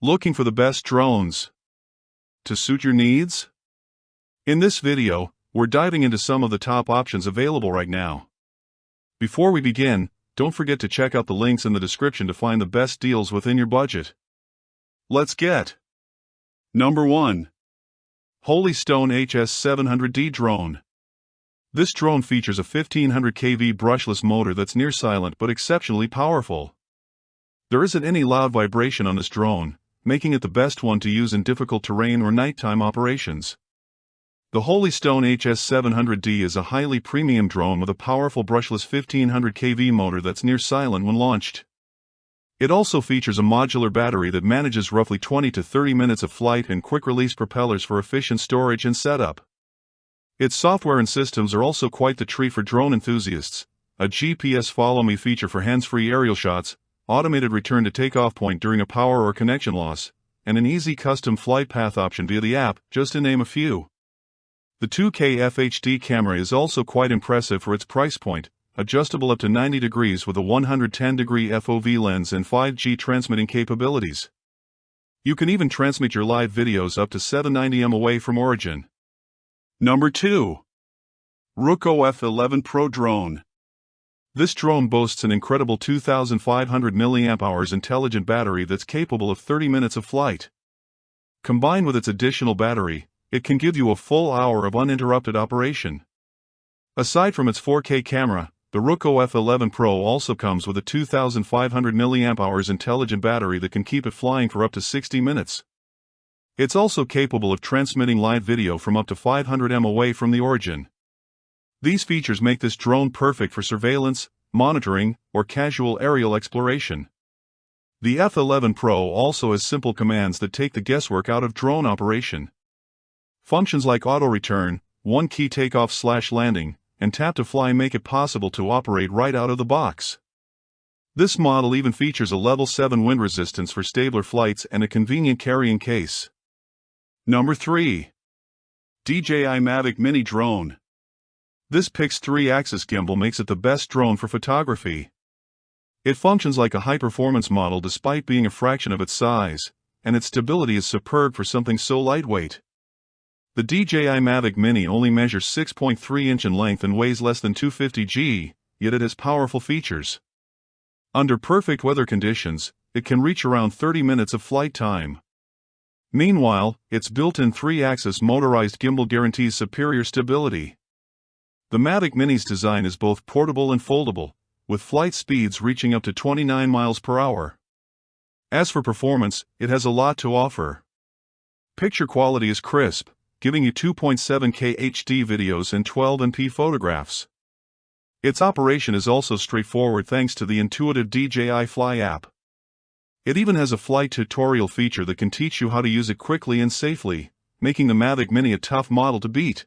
Looking for the best drones to suit your needs? In this video, we're diving into some of the top options available right now. Before we begin, don't forget to check out the links in the description to find the best deals within your budget. Let's get Number 1. Holystone HS700D Drone. This drone features a 1500 kV brushless motor that's near silent but exceptionally powerful. There isn't any loud vibration on this drone, making it the best one to use in difficult terrain or nighttime operations. The Holystone HS700D is a highly premium drone with a powerful brushless 1500 kV motor that's near silent when launched. It also features a modular battery that manages roughly 20 to 30 minutes of flight and quick-release propellers for efficient storage and setup. Its software and systems are also quite the treat for drone enthusiasts: a GPS follow-me feature for hands-free aerial shots, automated return to takeoff point during a power or connection loss, and an easy custom flight path option via the app, just to name a few. The 2K FHD camera is also quite impressive for its price point, adjustable up to 90 degrees with a 110-degree FOV lens and 5G transmitting capabilities. You can even transmit your live videos up to 790 m away from origin. Number 2. Ruko F11 Pro Drone. This drone boasts an incredible 2,500 mAh intelligent battery that's capable of 30 minutes of flight. Combined with its additional battery, it can give you a full hour of uninterrupted operation. Aside from its 4K camera, the Ruko F11 Pro also comes with a 2,500 mAh intelligent battery that can keep it flying for up to 60 minutes. It's also capable of transmitting live video from up to 500 m away from the origin. These features make this drone perfect for surveillance, monitoring, or casual aerial exploration. The F11 Pro also has simple commands that take the guesswork out of drone operation. Functions like auto return, one-key takeoff/landing, and tap to fly make it possible to operate right out of the box. This model even features a level 7 wind resistance for stabler flights and a convenient carrying case. Number 3. DJI Mavic Mini Drone. This Pix 3-axis gimbal makes it the best drone for photography. It functions like a high-performance model despite being a fraction of its size, and its stability is superb for something so lightweight. The DJI Mavic Mini only measures 6.3 inch in length and weighs less than 250 g, yet it has powerful features. Under perfect weather conditions, it can reach around 30 minutes of flight time. Meanwhile, its built-in 3-axis motorized gimbal guarantees superior stability. The Mavic Mini's design is both portable and foldable, with flight speeds reaching up to 29 miles per hour. As for performance, it has a lot to offer. Picture quality is crisp, giving you 2.7K HD videos and 12MP photographs. Its operation is also straightforward thanks to the intuitive DJI Fly app. It even has a flight tutorial feature that can teach you how to use it quickly and safely, making the Mavic Mini a tough model to beat.